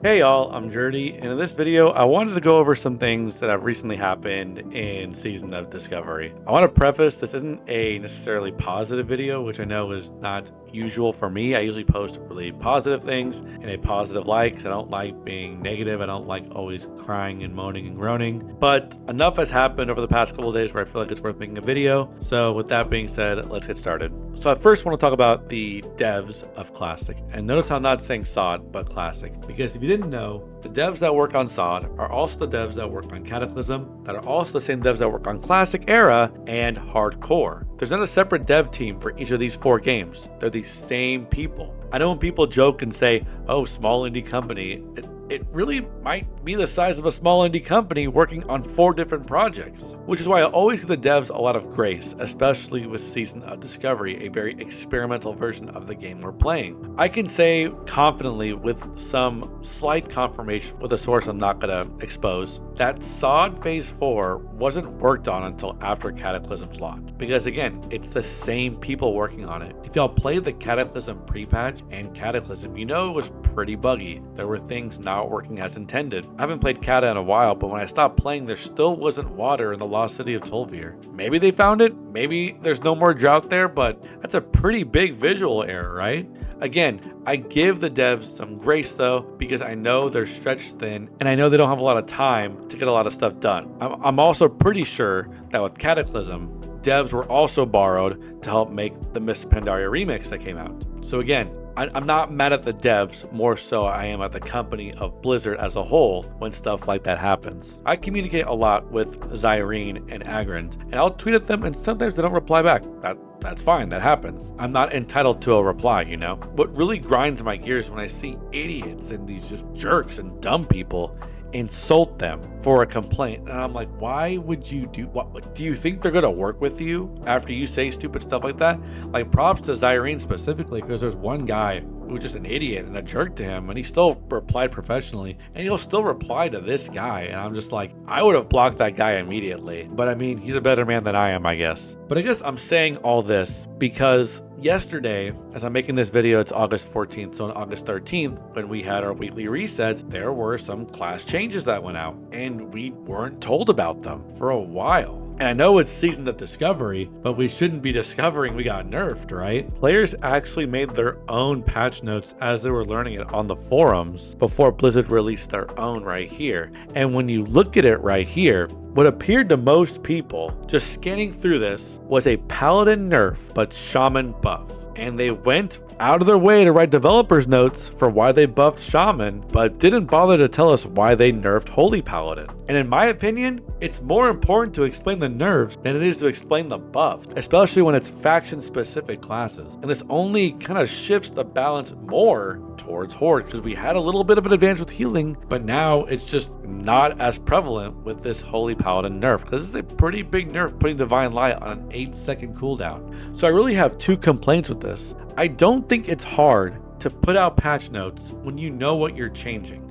Hey y'all, I'm Jordy, and in this video, I wanted to go over some things that have recently happened in Season of Discovery. I want to preface, this isn't a necessarily positive video, which I know is not usual for me. I usually post really positive things in a positive light, because I don't like being negative. I don't like always crying and moaning and groaning. But enough has happened over the past couple of days where I feel like it's worth making a video. So with that being said, let's get started. So I first want to talk about the devs of Classic. And notice how I'm not saying SOD, but Classic. Because if you didn't know, the devs that work on SOD are also the devs that work on Cataclysm, that are also the same devs that work on Classic Era and Hardcore. There's not a separate dev team for each of these 4 games. They're the same people. I know when people joke and say, oh, small indie company, it really might be the size of a small indie company working on 4 different projects, which is why I always give the devs a lot of grace, especially with Season of Discovery, a very experimental version of the game we're playing. I can say confidently with some slight confirmation with a source I'm not going to expose that SOD Phase 4 wasn't worked on until after Cataclysm's launch, because again, it's the same people working on it. If y'all played the Cataclysm pre-patch and Cataclysm, you know it was pretty buggy. There were things not working as intended. I haven't played Cata in a while, but when I stopped playing, there still wasn't water in the lost city of Tolvir. Maybe they found it, maybe there's no more drought there, but that's a pretty big visual error, right? Again, I give the devs some grace though, because I know they're stretched thin and I know they don't have a lot of time to get a lot of stuff done. I'm also pretty sure that with Cataclysm, devs were also borrowed to help make the Mists of Pandaria remix that came out. So again, I'm not mad at the devs, more so I am at the company of Blizzard as a whole when stuff like that happens. I communicate a lot with Zyrene and Agrand, and I'll tweet at them and sometimes they don't reply back. That's fine, that happens. I'm not entitled to a reply, you know? What really grinds my gears when I see idiots and these just jerks and dumb people insult them for a complaint, and I'm like, why would you do what? Do you think they're gonna work with you after you say stupid stuff like that? Like, props to Zyrene specifically, because there's one guy who was just an idiot and a jerk to him, and he still replied professionally, and he'll still reply to this guy, and I'm just like, I would have blocked that guy immediately. But I mean, he's a better man than I am, I guess. But I guess I'm saying all this because yesterday, as I'm making this video, it's August 14th. So on August 13th, when we had our weekly resets, there were some class changes that went out, and we weren't told about them for a while. And I know it's Season of Discovery, but we shouldn't be discovering we got nerfed, right? Players actually made their own patch notes as they were learning it on the forums before Blizzard released their own right here. And when you look at it right here, what appeared to most people just scanning through this was a Paladin nerf, but Shaman buff. And they went out of their way to write developers notes for why they buffed Shaman, but didn't bother to tell us why they nerfed Holy Paladin. And in my opinion, it's more important to explain the nerfs than it is to explain the buff, especially when it's faction-specific classes. And this only kind of shifts the balance more towards Horde, because we had a little bit of an advantage with healing, but now it's just not as prevalent with this Holy Paladin nerf, because this is a pretty big nerf putting Divine Light on an 8-second cooldown. So I really have 2 complaints with this. I don't think it's hard to put out patch notes when you know what you're changing.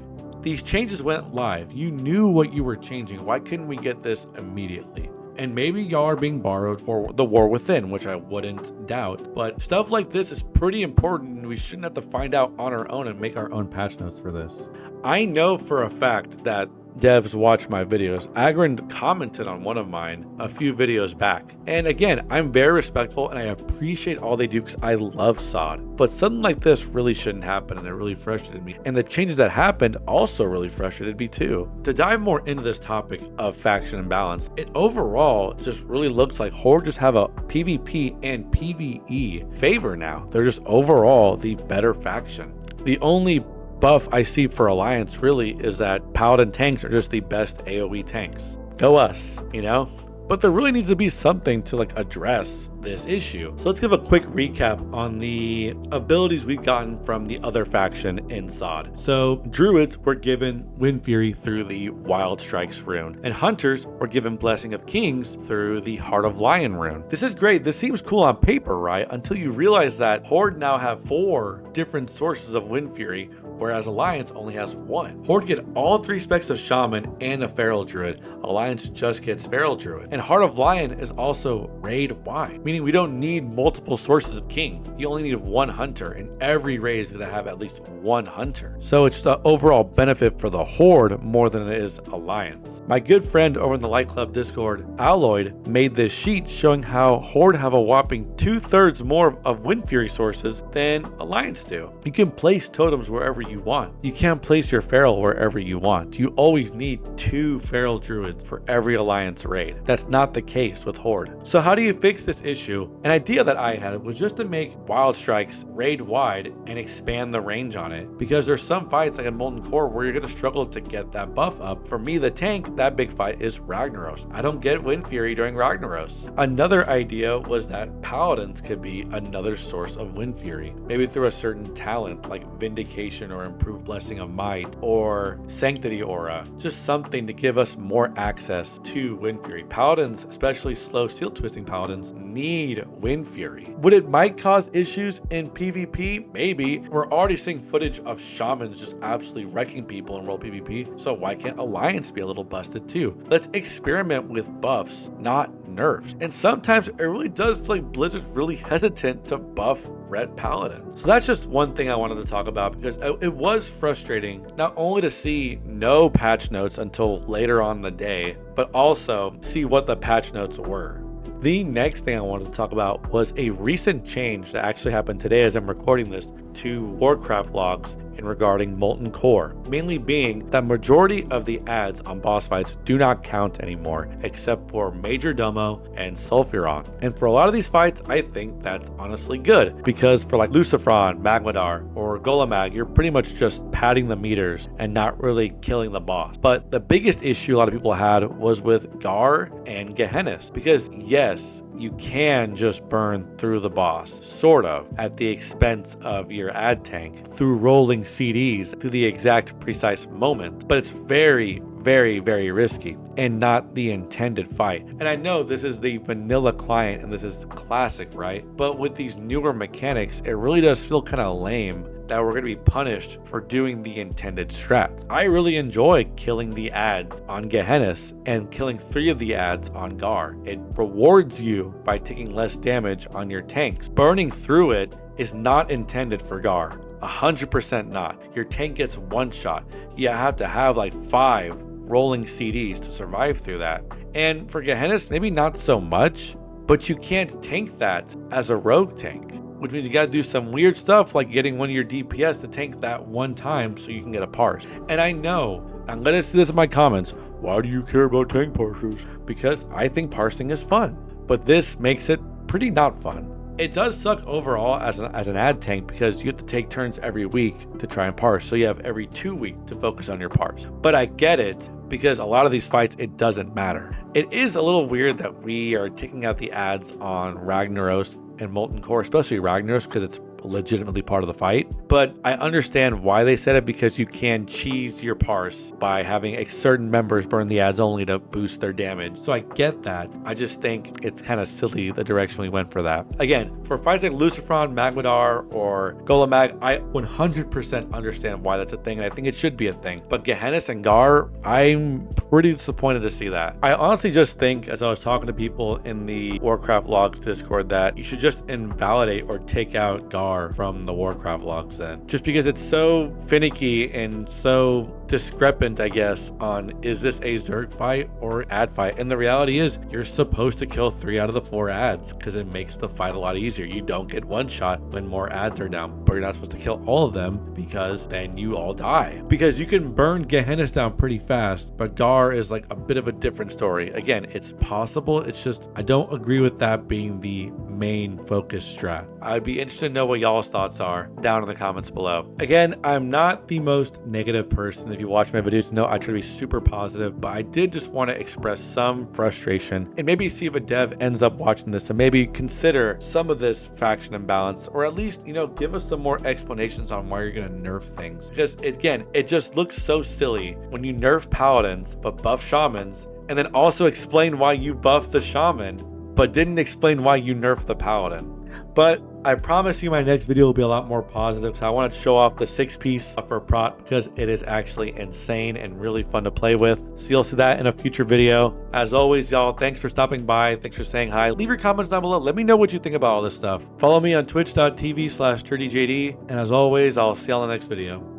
These changes went live. You knew what you were changing. Why couldn't we get this immediately? And maybe y'all are being borrowed for the War Within, which I wouldn't doubt. But stuff like this is pretty important, and we shouldn't have to find out on our own and make our own patch notes for this. I know for a fact that devs watch my videos. Agrand commented on one of mine a few videos back. And again, I'm very respectful and I appreciate all they do because I love SOD. But something like this really shouldn't happen, and it really frustrated me. And the changes that happened also really frustrated me too. To dive more into this topic of faction imbalance, it overall just really looks like Horde just have a PvP and PvE favor now. They're just overall the better faction. The only buff I see for Alliance really is that Paladin tanks are just the best AoE tanks. Go us, you know? But there really needs to be something to address this issue. So let's give a quick recap on the abilities we've gotten from the other faction in SOD. So Druids were given Windfury through the Wild Strikes rune, and Hunters were given Blessing of Kings through the Heart of Lion rune. This is great. This seems cool on paper, right? Until you realize that Horde now have 4 different sources of Windfury whereas Alliance only has 1. Horde get all 3 specs of Shaman and a Feral Druid. Alliance just gets Feral Druid. And Heart of Lion is also raid wide, meaning we don't need multiple sources of king. You only need 1 hunter, and every raid is going to have at least 1 hunter. So it's the overall benefit for the Horde more than it is Alliance. My good friend over in the Light Club Discord, Alloyd, made this sheet showing how Horde have a whopping 2/3 more of Windfury sources than Alliance do. You can place totems wherever you want. You can't place your Feral wherever you want. You always need 2 Feral Druids for every Alliance raid. That's not the case with Horde. So how do you fix this issue? An idea that I had was just to make Wild Strikes raid wide and expand the range on it, because there's some fights like in Molten Core where you're going to struggle to get that buff up. For me, the tank, that big fight is Ragnaros. I don't get Windfury during Ragnaros. Another idea was that Paladins could be another source of Windfury, maybe through a certain talent like Vindication or Improved Blessing of Might or Sanctity Aura, just something to give us more access to Windfury. Paladins, especially slow seal twisting Paladins, need Windfury. Would it might cause issues in PvP? Maybe. We're already seeing footage of Shamans just absolutely wrecking people in World PvP, so why can't Alliance be a little busted too? Let's experiment with buffs, not nerfs. And sometimes it really does feel like Blizzard's really hesitant to buff Red Paladin. So that's just one thing I wanted to talk about, because it was frustrating not only to see no patch notes until later on in the day, but also see what the patch notes were. The next thing I wanted to talk about was a recent change that actually happened today as I'm recording this to Warcraft Logs in regarding Molten Core, mainly being that majority of the ads on boss fights do not count anymore, except for Major Domo and Sulfuron. And for a lot of these fights, I think that's honestly good, because for like Lucifron, Magmadar, or Golemag, you're pretty much just padding the meters and not really killing the boss. But the biggest issue a lot of people had was with Gar and Gehennis, because yes, you can just burn through the boss, sort of, at the expense of your ad tank, through rolling CDs to the exact precise moment. But it's very, very, very risky and not the intended fight. And I know this is the vanilla client and this is classic, right? But with these newer mechanics, it really does feel kind of lame that we're going to be punished for doing the intended strats. I really enjoy killing the ads on Gehennis and killing 3 of the ads on Gar. It rewards you by taking less damage on your tanks. Burning through it is not intended for Gar. 100% not. Your tank gets 1 shot. You have to have like 5 rolling CDs to survive through that. And for Gehennis, maybe not so much, but you can't tank that as a rogue tank, which means you got to do some weird stuff like getting one of your DPS to tank that 1 time so you can get a parse. And I know, I'm going to see this in my comments, why do you care about tank parsers? Because I think parsing is fun, but this makes it pretty not fun. It does suck overall as an ad tank, because you have to take turns every week to try and parse, so you have every 2 weeks to focus on your parse. But I get it, because a lot of these fights, it doesn't matter. It is a little weird that we are taking out the ads on Ragnaros and Molten Core, especially Ragnaros, because it's legitimately part of the fight. But I understand why they said it, because you can cheese your parse by having certain members burn the ads only to boost their damage. So I get that. I just think it's kind of silly the direction we went for that. Again, for fights like Lucifron, Magmadar, or Golemag, I 100% understand why that's a thing, and I think it should be a thing. But Gehennis and Gar, I'm pretty disappointed to see that. I honestly just think, as I was talking to people in the Warcraft Logs Discord, that you should just invalidate or take out Gar from the Warcraft Logs then, just because it's so finicky and so discrepant, I guess, on is this a Zerg fight or ad fight. And the reality is you're supposed to kill 3 out of the 4 ads, because it makes the fight a lot easier. You don't get 1 shot when more ads are down, but you're not supposed to kill all of them, because then you all die. Because you can burn Gehennis down pretty fast, but Gar is like a bit of a different story. Again, it's possible, it's just I don't agree with that being the main focus strat. I'd be interested to know what y'all's thoughts are down in the comments below. Again, I'm not the most negative person. If you watch my videos, know I try to be super positive, but I did just want to express some frustration and maybe see if a dev ends up watching this and maybe consider some of this faction imbalance, or at least, give us some more explanations on why you're going to nerf things. Because again, it just looks so silly when you nerf paladins but buff shamans, and then also explain why you buff the shaman but didn't explain why you nerf the paladin. But I promise you my next video will be a lot more positive because I want to show off the 6-piece for prot because it is actually insane and really fun to play with. So you'll see that in a future video. As always, y'all, thanks for stopping by. Thanks for saying hi. Leave your comments down below. Let me know what you think about all this stuff. Follow me on twitch.tv/turdyjd. And as always, I'll see you on the next video.